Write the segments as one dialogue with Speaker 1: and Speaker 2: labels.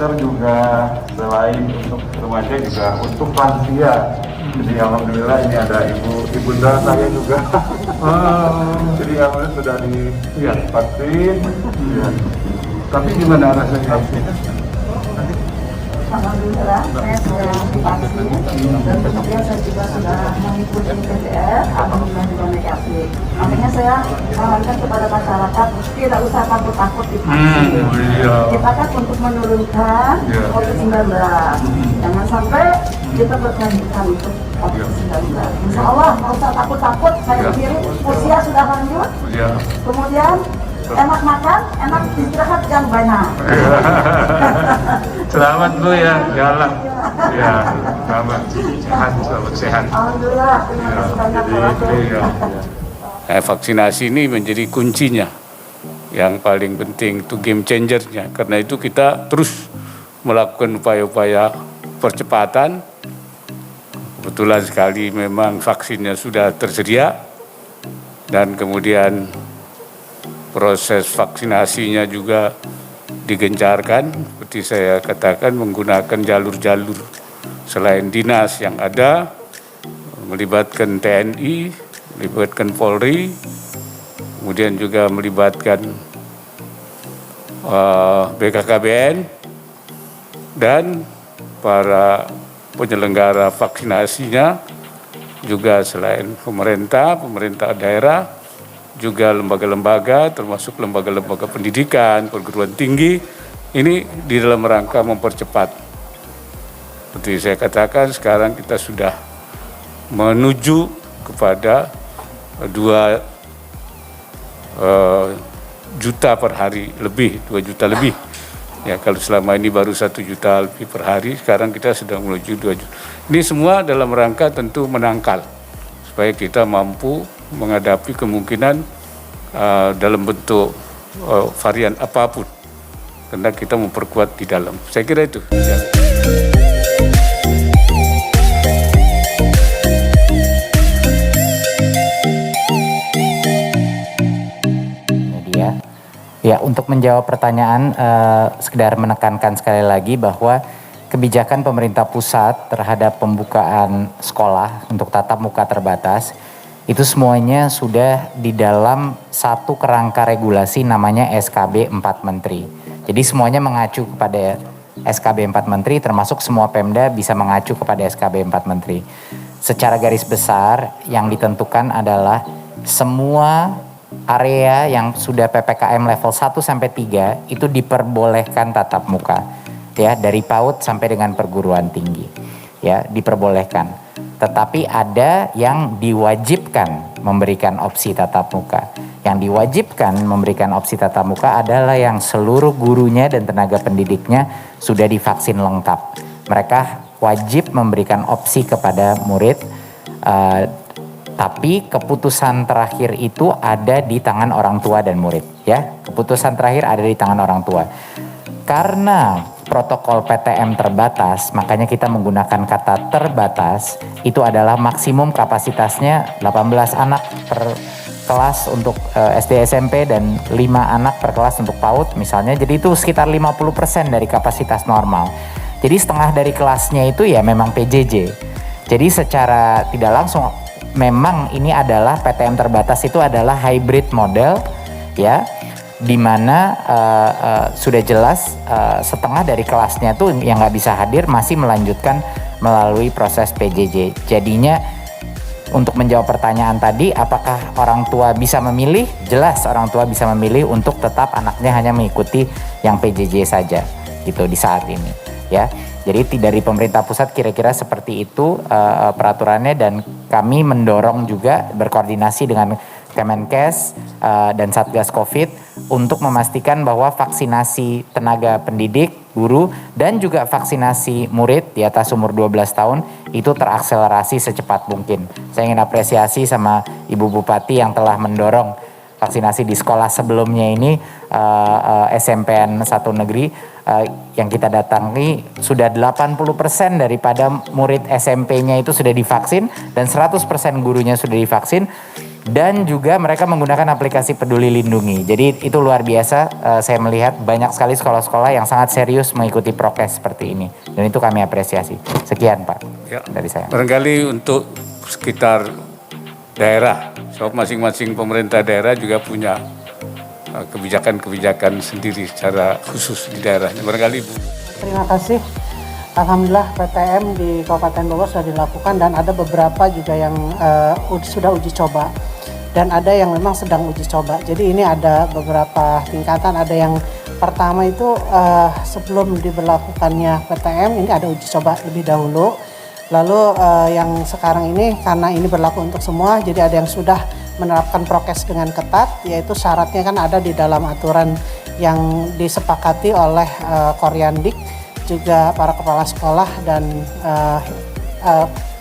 Speaker 1: masker juga selain untuk remaja juga untuk lansia. Jadi alhamdulillah ini ada ibunda saya juga. Jadi alhamdulillah sudah divaksin. Ya.
Speaker 2: Tapi gimana rasanya?
Speaker 3: Alhamdulillah, saya sudah divaksin dan kemudian saya juga sudah mengikuti PCR, alhamdulillah juga negatif. Makanya saya sarankan kepada masyarakat tidak usah takut-takut divaksin. Kita kan untuk menurunkan COVID-19. Jangan sampai kita berkelanjutan untuk COVID-19. Insya Allah, nggak usah takut-takut. Saya sendiri usia sudah lanjut. Kemudian enak makan, enak istirahat yang banyak.
Speaker 2: Selamat Bu ya, ya Allah. Ya, selamat sehat.
Speaker 3: Alhamdulillah, terima kasih banyak.
Speaker 4: Vaksinasi ini menjadi kuncinya, yang paling penting itu game changernya. Karena itu kita terus melakukan upaya-upaya percepatan. Kebetulan sekali memang vaksinnya sudah tersedia dan kemudian proses vaksinasinya juga digencarkan, seperti saya katakan menggunakan jalur-jalur selain dinas yang ada, melibatkan TNI, melibatkan Polri, kemudian juga melibatkan BKKBN dan para penyelenggara vaksinasinya juga selain pemerintah daerah, juga lembaga-lembaga termasuk lembaga-lembaga pendidikan, perguruan tinggi, ini di dalam rangka mempercepat. Seperti saya katakan, sekarang kita sudah menuju kepada 2 juta per hari lebih, 2 juta lebih. Ya, kalau selama ini baru 1 juta lebih per hari, sekarang kita sedang menuju 2 juta. Ini semua dalam rangka tentu menangkal, supaya kita mampu menghadapi kemungkinan dalam bentuk varian apapun, karena kita memperkuat di dalam. Saya kira itu.
Speaker 5: Ya, untuk menjawab pertanyaan, sekedar menekankan sekali lagi bahwa kebijakan pemerintah pusat terhadap pembukaan sekolah untuk tatap muka terbatas itu semuanya sudah di dalam satu kerangka regulasi namanya SKB 4 Menteri. Jadi semuanya mengacu kepada SKB 4 Menteri, termasuk semua Pemda bisa mengacu kepada SKB 4 Menteri. Secara garis besar yang ditentukan adalah semua area yang sudah PPKM level 1 sampai 3 itu diperbolehkan tatap muka. Ya, dari PAUD sampai dengan perguruan tinggi. Ya, diperbolehkan. Tetapi ada yang diwajibkan memberikan opsi tatap muka. Yang diwajibkan memberikan opsi tatap muka adalah yang seluruh gurunya dan tenaga pendidiknya sudah divaksin lengkap. Mereka wajib memberikan opsi kepada murid, tapi keputusan terakhir itu ada di tangan orang tua dan murid. Ya, keputusan terakhir ada di tangan orang tua. Karena protokol PTM terbatas, makanya kita menggunakan kata terbatas, itu adalah maksimum kapasitasnya 18 anak per kelas untuk SD SMP dan 5 anak per kelas untuk PAUD misalnya. Jadi itu sekitar 50% dari kapasitas normal. Jadi setengah dari kelasnya itu ya memang PJJ. Jadi secara tidak langsung memang ini adalah PTM terbatas itu adalah hybrid model, ya, di mana sudah jelas setengah dari kelasnya tuh yang nggak bisa hadir masih melanjutkan melalui proses PJJ. Jadinya untuk menjawab pertanyaan tadi, apakah orang tua bisa memilih? Jelas orang tua bisa memilih untuk tetap anaknya hanya mengikuti yang PJJ saja gitu di saat ini, ya. Jadi dari pemerintah pusat kira-kira seperti itu peraturannya, dan kami mendorong juga berkoordinasi dengan Kemenkes dan Satgas Covid untuk memastikan bahwa vaksinasi tenaga pendidik, guru, dan juga vaksinasi murid di atas umur 12 tahun itu terakselerasi secepat mungkin. Saya ingin apresiasi sama Ibu Bupati yang telah mendorong vaksinasi di sekolah sebelumnya ini, SMPN 1 negeri yang kita datangi sudah 80% daripada murid SMP-nya itu sudah divaksin dan 100% gurunya sudah divaksin. Dan juga mereka menggunakan aplikasi Peduli Lindungi. Jadi itu luar biasa, saya melihat banyak sekali sekolah-sekolah yang sangat serius mengikuti prokes seperti ini. Dan itu kami apresiasi. Sekian Pak
Speaker 4: Ya.
Speaker 5: dari saya.
Speaker 4: Barangkali untuk sekitar daerah, sebab masing-masing pemerintah daerah juga punya kebijakan-kebijakan sendiri secara khusus di daerahnya. Barangkali Ibu.
Speaker 6: Terima kasih. Alhamdulillah PTM di Kabupaten Bogor sudah dilakukan dan ada beberapa juga yang sudah uji coba dan ada yang memang sedang uji coba. Jadi ini ada beberapa tingkatan. Ada yang pertama itu sebelum diberlakukannya PTM ini ada uji coba lebih dahulu. Lalu yang sekarang ini karena ini berlaku untuk semua, jadi ada yang sudah menerapkan prokes dengan ketat, yaitu syaratnya kan ada di dalam aturan yang disepakati oleh Koryandik, juga para kepala sekolah dan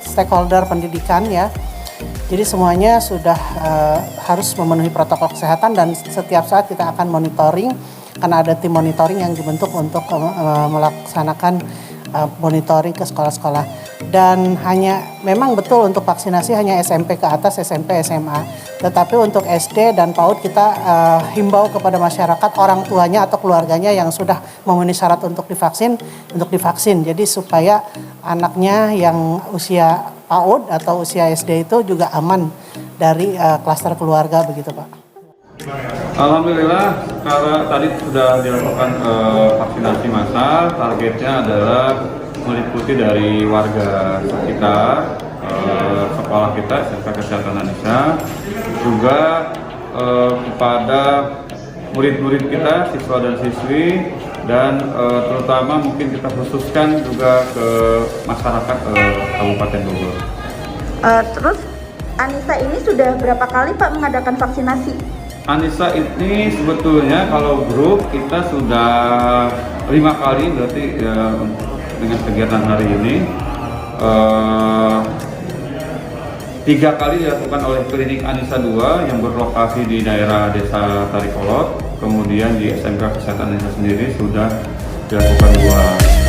Speaker 6: stakeholder pendidikan ya. Jadi semuanya sudah harus memenuhi protokol kesehatan dan setiap saat kita akan monitoring karena ada tim monitoring yang dibentuk untuk melaksanakan monitoring ke sekolah-sekolah. Dan memang betul untuk vaksinasi hanya SMP ke atas, SMP, SMA. Tetapi untuk SD dan PAUD kita himbau kepada masyarakat, orang tuanya atau keluarganya yang sudah memenuhi syarat untuk divaksin. Jadi supaya anaknya yang usia PAUD atau usia SD itu juga aman dari klaster keluarga begitu Pak.
Speaker 1: Alhamdulillah, karena tadi sudah dilakukan vaksinasi massal, targetnya adalah meliputi dari warga sekitar, sekolah kita, SMK Kesehatan Anissa, juga kepada murid-murid kita, siswa dan siswi, dan terutama mungkin kita khususkan juga ke masyarakat Kabupaten Bogor.
Speaker 7: Terus Anissa ini sudah berapa kali Pak mengadakan vaksinasi?
Speaker 1: Anissa ini sebetulnya kalau grup kita sudah 5 kali berarti ya, dengan kegiatan hari ini 3 kali dilakukan oleh klinik Anissa 2 yang berlokasi di daerah Desa Tarikolot, kemudian di SMK Kesehatan Anissa sendiri sudah dilakukan 2